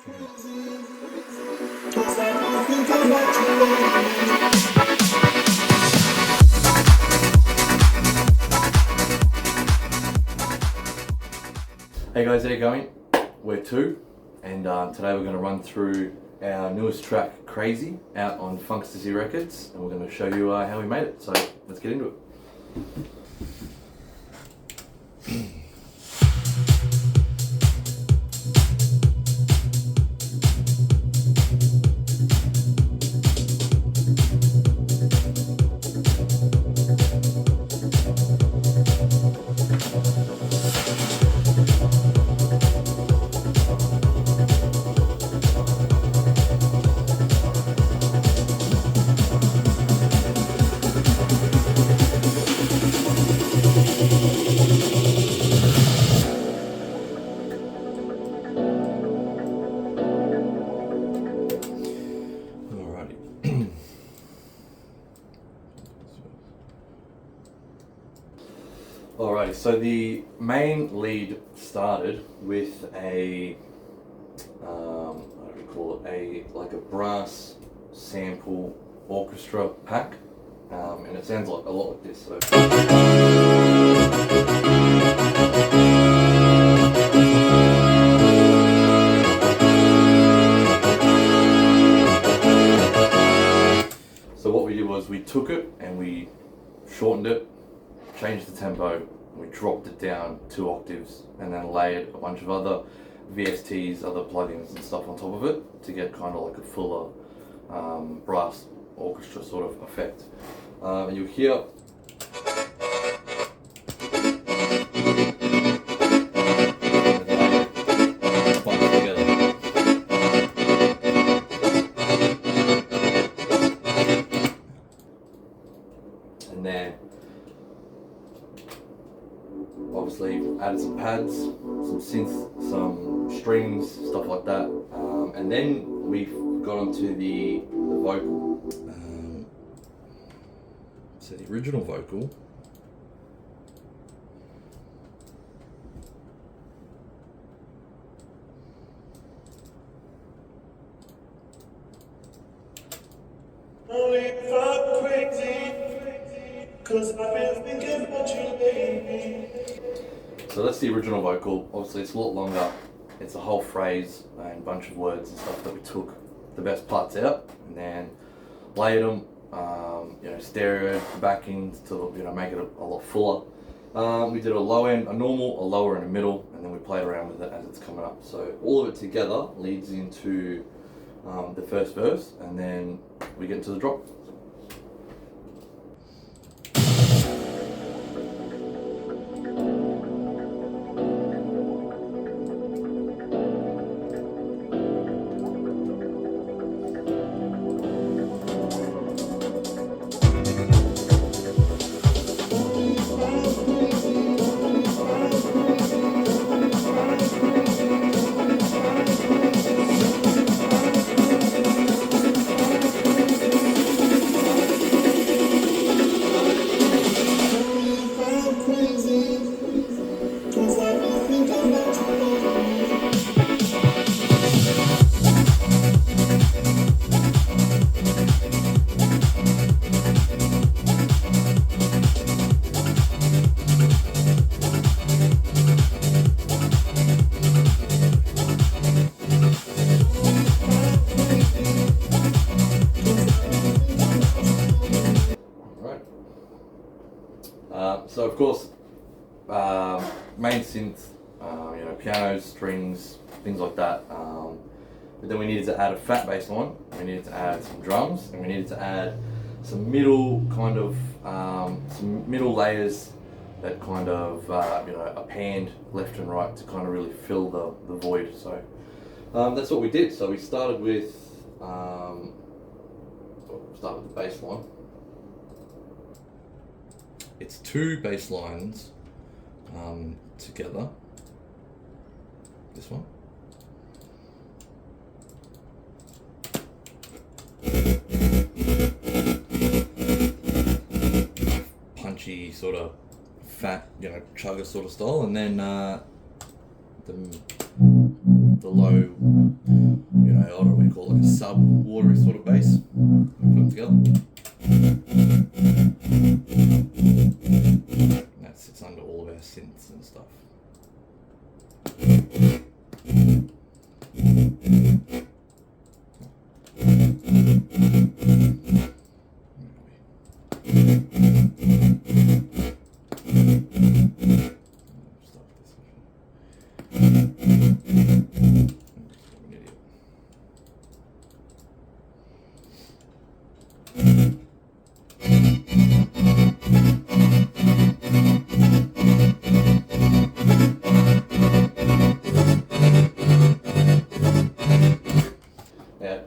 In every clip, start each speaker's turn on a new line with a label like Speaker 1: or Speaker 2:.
Speaker 1: Hey guys, how you going? We're Tuew, and today we're going to run through our newest track, Crazy, out on FUNKTASY Records, and we're going to show you how we made it. So let's get into it. Alrighty, so the main lead started with a, how do we call it, like a brass sample orchestra pack, and it sounds like a lot like this. So what we did was we took it and we shortened it, changed the tempo, we dropped it down 2 octaves, and then layered a bunch of other VSTs, other plugins and stuff on top of it to get kind of like a fuller brass orchestra sort of effect. And you'll hear and then obviously added some pads, some synth, some strings, stuff like that, and then we got onto the vocal. So the original vocal
Speaker 2: only if I'm crazy, 'cause I've been thinking about you lately.
Speaker 1: So that's the original vocal. Obviously it's a lot longer. It's a whole phrase and a bunch of words and stuff that we took the best parts out and then layered them, stereo backings to make it a lot fuller. We did a low end, a normal, a lower and a middle, and then we played around with it as it's coming up. So all of it together leads into the first verse, and then we get into the drop. So of course, main synth, pianos, strings, things like that. But then we needed to add a fat bass line. We needed to add some drums, and we needed to add some middle some middle layers that kind of are panned left and right to kind of really fill the void. So that's what we did. So we started with the bass line. It's 2 bass lines together. This one. Punchy sort of fat, chugger sort of style, and then the low I don't know what you call it, like a sub-watery sort of bass. Put them together. And that sits under all of our synths and stuff.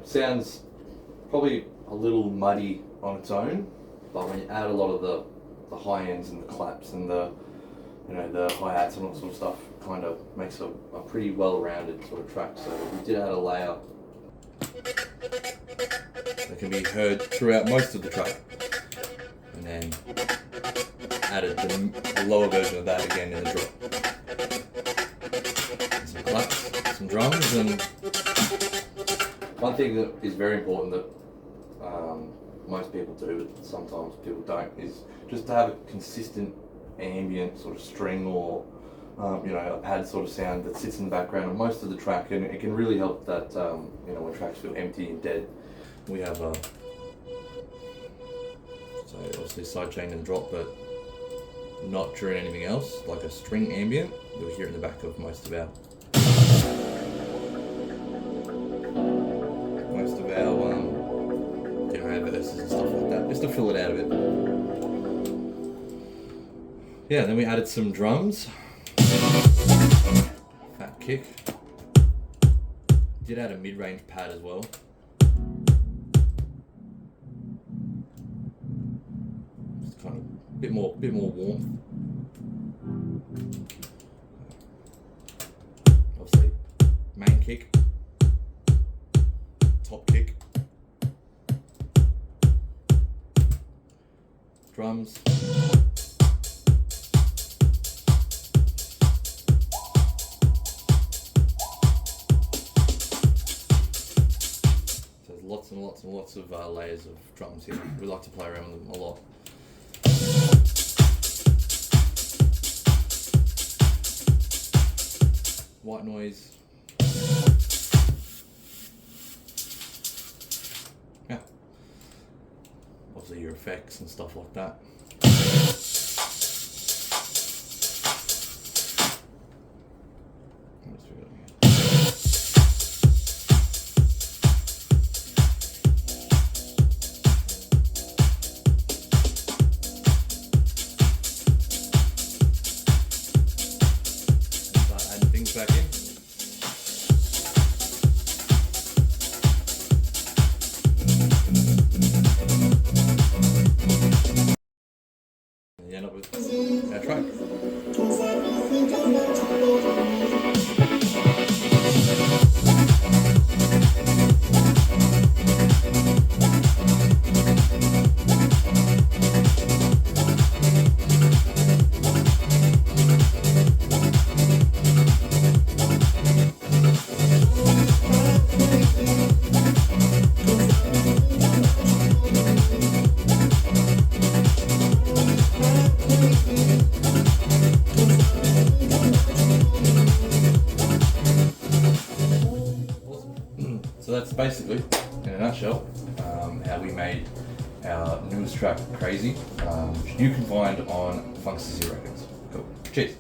Speaker 1: Sounds probably a little muddy on its own, but when you add a lot of the high ends and the claps and the the hi-hats and all that sort of stuff, kind of makes a pretty well-rounded sort of track. So we did add a layer that can be heard throughout most of the track, and then added the lower version of that again in the drop. And some claps, some drums, and one thing that is very important that most people do, but sometimes people don't, is just to have a consistent ambient sort of string or a pad sort of sound that sits in the background of most of the track, and it can really help that when tracks feel empty and dead. We have so obviously sidechain and drop, but not during anything else, like a string ambient. You'll hear it in the back of most of our verses and stuff like that, just to fill it out a bit. Yeah, then we added some drums. Fat kick. Did add a mid-range pad as well. Just kind of a bit more warmth. Obviously, main kick, top kick, drums. So there's lots and lots and lots of layers of drums here. We like to play around with them a lot. White noise. Yeah. Obviously your effects and stuff like that. Back in. And you end up with our track. So that's basically, in a nutshell, how we made our newest track, Crazy, which you can find on FUNKTASY Records. Cool. Cheers.